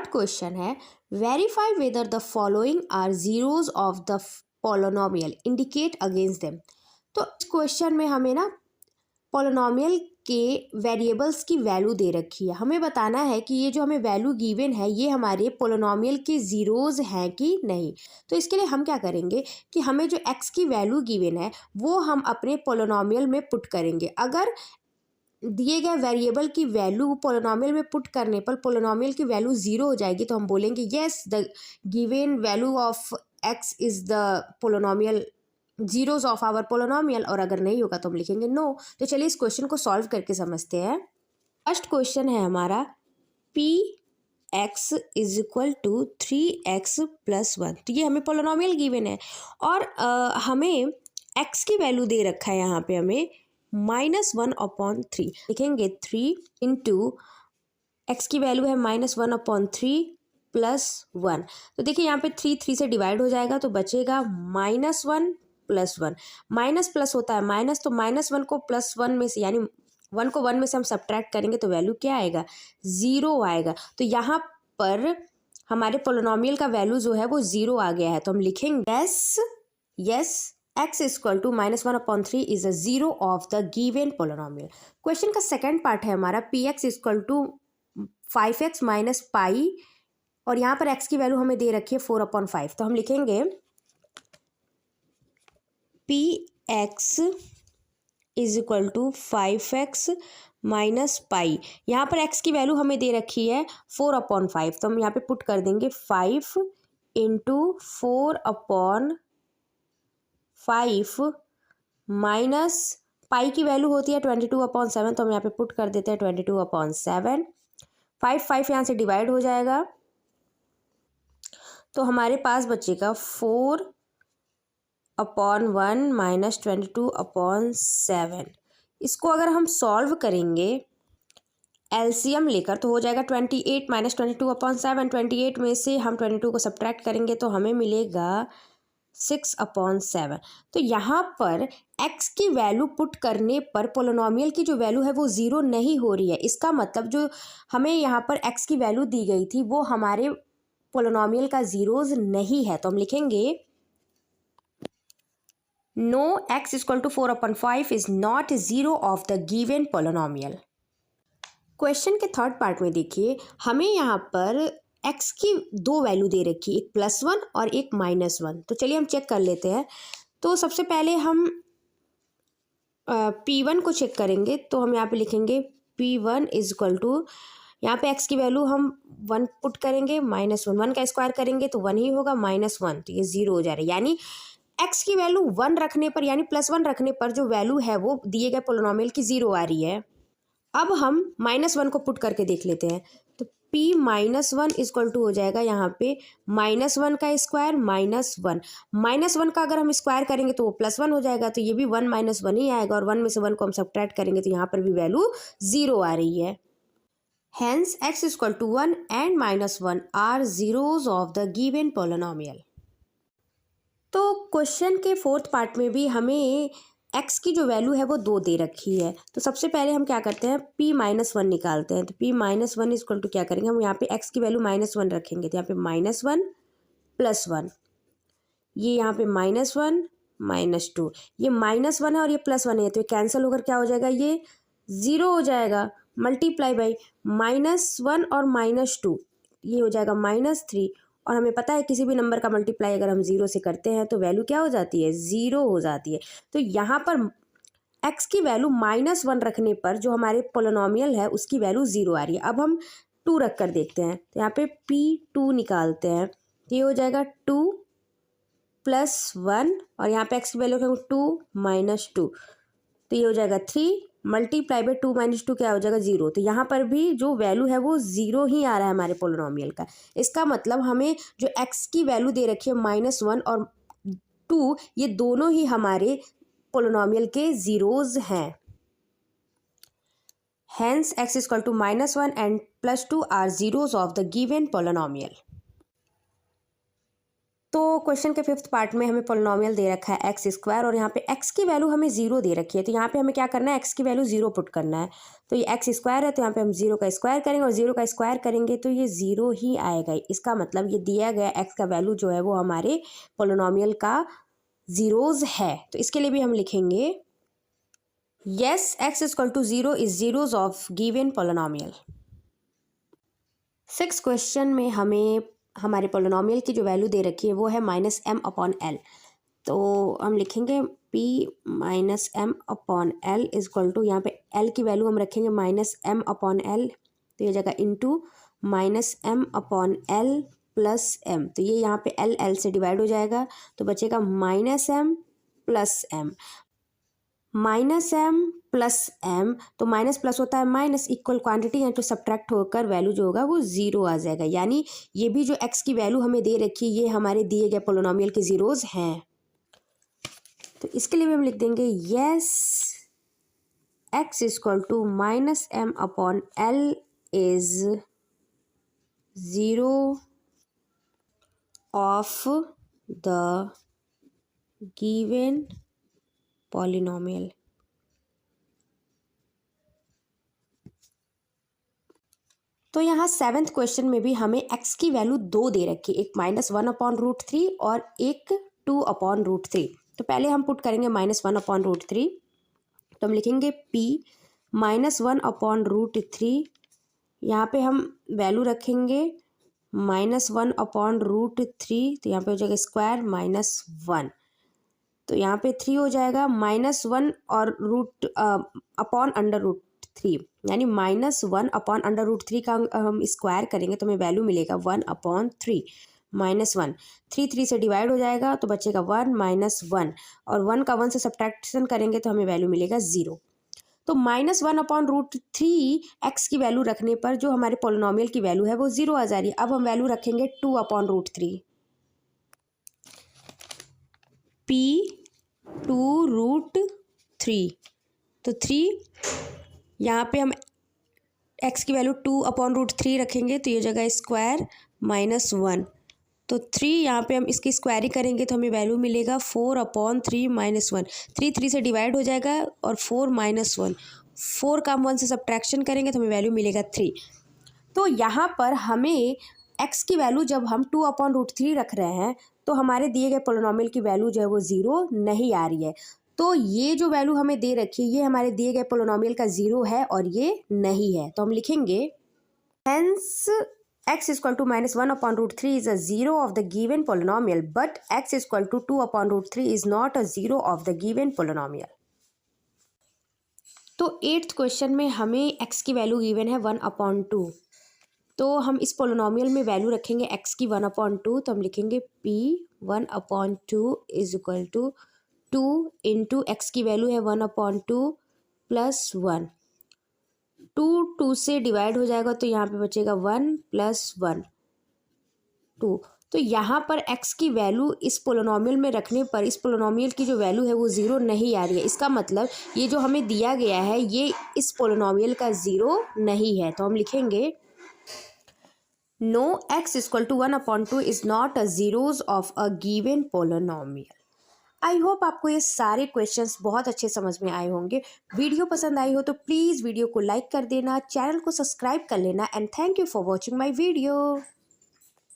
Question है verify whether the following are zeros of the polynomial indicate against them. तो इस question में हमें ना पोलोनोमियल के वेरिएबल्स की वैल्यू दे रखी है, हमें बताना है कि ये जो हमें वैल्यू गिवन है ये हमारे पोलोनोमियल के ज़ीरोज़ हैं कि नहीं। तो इसके लिए हम क्या करेंगे कि हमें जो x की वैल्यू गिवन है वो हम अपने पोलोनोमियल में पुट करेंगे। अगर दिए गए वेरिएबल की वैल्यू पोलोनोमियल में पुट करने पर पोलोनोमियल की वैल्यू ज़ीरो हो जाएगी तो हम बोलेंगे yes the given value of x is the polynomial zeros of our polynomial, और अगर नहीं होगा तो हम लिखेंगे नो। तो चलिए इस क्वेश्चन को सॉल्व करके समझते हैं। फर्स्ट क्वेश्चन है हमारा p x is equal to 3x + 1। तो ये हमें पोलोनोमियल गिवन है और हमें x की वैल्यू दे रखा है यहाँ पे हमें -1/3। लिखेंगे 3 इंटू एक्स की वैल्यू है -1/3 + 1। तो देखिए यहाँ पे 3 से डिवाइड हो जाएगा तो बचेगा -1 + 1। माइनस प्लस होता है माइनस, तो -1 को +1 में से यानी 1 को 1 में से हम सब्ट्रैक्ट करेंगे तो वैल्यू क्या आएगा, 0 आएगा। तो यहाँ पर हमारे पोलोनोमियल का वैल्यू जो है वो 0 आ गया है। तो हम लिखेंगे yes x equal to -1/3 is a 0 of the given polynomial. Question का सेकेंड पार्ट है हमारा p x equal to 5x - pi, और यहाँ पर x की वैल्यू हमें दे रखी है 4/5। तो हम लिखेंगे p x is equal to 5x - pi. यहाँ पर x की वैल्यू हमें दे रखी है 4/5, तो हम यहाँ पे पुट कर देंगे 5 इंटू 4/5 माइनस पाई की वैल्यू होती है 22/7, तो हम यहाँ पे पुट कर देते हैं 22/7। 5 यहाँ से डिवाइड हो जाएगा तो हमारे पास बचेगा 4/1 - 22/7। इसको अगर हम सॉल्व करेंगे एलसीएम लेकर तो हो जाएगा 28 - 22/7। 28 में से हम 22 को सब्ट्रैक्ट करेंगे तो हमें मिलेगा 6/7। तो यहाँ पर x की वैल्यू पुट करने पर पोलोनोमियल की जो वैल्यू है वो 0 नहीं हो रही है। इसका मतलब जो हमें यहाँ पर x की वैल्यू दी गई थी वो हमारे पोलोनोमियल का ज़ीरोज़ नहीं है। तो हम लिखेंगे no x equal to 4/5 is not 0 of the given polynomial. Question के थर्ड पार्ट में देखिए हमें यहाँ पर x की दो वैल्यू दे रखी है, एक +1 और एक -1। तो चलिए हम चेक कर लेते हैं। तो सबसे पहले हम P1 को चेक करेंगे तो हम यहाँ पे लिखेंगे P1 इज इक्वल टू, यहाँ पे x की वैल्यू हम 1 पुट करेंगे -1, 1 का स्क्वायर करेंगे तो 1 ही होगा, -1 तो ये 0 हो जा रहा है। यानी x की वैल्यू 1 रखने पर यानी +1 रखने पर जो वैल्यू है वो दिए गए पोलोनोमियल की 0 आ रही है। अब हम -1 को पुट करके देख लेते हैं तो p - 1 इक्वल टू हो जाएगा यहाँ पे -1 का स्क्वायर -1 का अगर हम स्क्वायर करेंगे तो वो +1 हो जाएगा, तो ये भी 1 - 1 ही आएगा और 1 में से 1 को हम सब्ट्रैक्ट करेंगे तो यहाँ पर भी वैल्यू 0 आ रही है। Hence x equal to 1 and -1 are zeros of the given polynomial. तो क्वेश्चन के फोर्थ पार्ट में भी हमें x की जो वैल्यू है वो 2 दे रखी है। तो सबसे पहले हम क्या करते हैं p - 1 निकालते हैं। तो p - 1 इक्वल टू क्या करेंगे, हम यहाँ पे x की वैल्यू -1 रखेंगे तो यहाँ पे -1 + 1, ये यहाँ पे -1 -2, ये -1 है और ये +1 है तो ये कैंसिल होकर क्या हो जाएगा, ये 0 हो जाएगा। मल्टीप्लाई बाई -1 और -2, ये हो जाएगा -3, और हमें पता है किसी भी नंबर का मल्टीप्लाई अगर हम 0 से करते हैं तो वैल्यू क्या हो जाती है, 0 हो जाती है। तो यहाँ पर x की वैल्यू -1 रखने पर जो हमारे पोलोनोमियल है उसकी वैल्यू 0 आ रही है। अब हम 2 रख कर देखते हैं तो यहाँ पे P2 निकालते हैं तो ये हो जाएगा 2 + 1 और यहाँ पे x की वैल्यू 2 - 2, तो ये हो जाएगा 3 मल्टीप्लाई बाई 2 - 2 क्या हो जाएगा, 0। तो यहाँ पर भी जो वैल्यू है वो 0 ही आ रहा है हमारे पोलोनोमियल का। इसका मतलब हमें जो x की वैल्यू दे रखी है -1 और 2, ये दोनों ही हमारे पोलोनोमियल के ज़ीरोज़ हैं। Hence x equal to -1 and +2 are zeros of the given polynomial. तो क्वेश्चन के 5th पार्ट में हमें पोलिनोमियल दे रखा है एक्स स्क्वायर और यहाँ पे एक्स की वैल्यू हमें 0 दे रखी है। तो यहाँ पे हमें क्या करना है, एक्स की वैल्यू 0 पुट करना है। तो ये एक्स स्क्वायर है तो यहाँ पे हम 0 का स्क्वायर करेंगे और 0 का स्क्वायर करेंगे तो ये 0 ही आएगा। इसका मतलब ये दिया गया एक्स का वैल्यू जो है वो हमारे पोलिनोमियल का जीरोज है। तो इसके लिए भी हम लिखेंगे yes x equal to 0 is zeros of given polynomial. 6 question में हमें हमारे पोलिनोमियल की जो वैल्यू दे रखी है वो है -m/l। तो हम लिखेंगे p -m/l is equal to, यहाँ पे l की वैल्यू हम रखेंगे -m/l, तो ये जगह इंटू -m/l प्लस m। तो ये यहाँ पे l से डिवाइड हो जाएगा तो बचेगा -m plus m। -m plus m, तो माइनस प्लस होता है माइनस, इक्वल क्वांटिटी है तो सब्ट्रैक्ट होकर वैल्यू जो होगा वो 0 आ जाएगा। यानी ये भी जो x की वैल्यू हमें दे रखी है ये हमारे दिए गए पोलिनोमियल के जीरोज हैं। तो इसके लिए भी हम लिख देंगे yes x equal to -m/l is 0 of the given polynomial. तो यहाँ 7th क्वेश्चन में भी हमें x की वैल्यू 2 दे रखी है, एक -1/√3 और एक 2/√3। तो पहले हम पुट करेंगे -1/√3। तो हम लिखेंगे p -1/√3, यहाँ पे हम वैल्यू रखेंगे -1/√3, तो यहाँ पे हो जाएगा स्क्वायर -1, तो यहाँ पे 3 हो जाएगा -1 और √3, यानी -1/√3 का हम स्क्वायर करेंगे तो हमें वैल्यू मिलेगा 1/3 -1। 3 से डिवाइड हो जाएगा तो बचेगा 1 -1 और 1 का 1 से सब्ट्रैक्शन करेंगे तो हमें वैल्यू मिलेगा 0। तो -1/√3 एक्स की वैल्यू रखने पर जो हमारे पोलिनोमियल की वैल्यू है वो 0 आ जा रही है। अब हम वैल्यू रखेंगे 2/√3, p 2√3, तो 3 यहाँ पे हम x की वैल्यू 2/√3 रखेंगे तो ये जगह स्क्वायर -1, तो 3 यहाँ पे हम इसकी स्क्वायरी करेंगे तो हमें वैल्यू मिलेगा 4/3 -1। 3 से डिवाइड हो जाएगा और 4 -1, 4 का हम 1 से सब्ट्रैक्शन करेंगे तो हमें वैल्यू मिलेगा 3। तो यहाँ पर हमें x की वैल्यू जब हम 2/√3 रख रहे हैं तो हमारे दिए गए पोलिनोमियल की वैल्यू जो है वो 0 नहीं आ रही है। तो ये जो वैल्यू हमें दे रखी है ये हमारे दिए गए पोलिनोमियल का 0 है और ये नहीं है। तो हम लिखेंगे hence x equal to -1/√3 is a 0 of the given polynomial but x equal to 2/√3 is not a 0 of the given polynomial. तो 8th क्वेश्चन में हमें x की वैल्यू गिवन है 1/2। तो हम इस पोलिनोमियल में वैल्यू रखेंगे x की 1/2, तो हम लिखेंगे p 1/2 is equal to 2 into x की वैल्यू है 1/2 प्लस 1, 2 से डिवाइड हो जाएगा तो यहाँ पे बचेगा 1 + 1 2। तो यहाँ पर x की वैल्यू इस पोलिनोमियल में रखने पर इस पोलिनोमियल की जो वैल्यू है वो 0 नहीं आ रही है। इसका मतलब ये जो हमें दिया गया है ये इस पोलिनोमियल का 0 नहीं है। तो हम लिखेंगे no x equal to 1/2 is not a zeros of a given polynomial. I hope आपको ये सारे क्वेश्चंस बहुत अच्छे समझ में आए होंगे। वीडियो पसंद आई हो तो प्लीज़ वीडियो को लाइक कर देना, चैनल को सब्सक्राइब कर लेना and thank you for watching my video.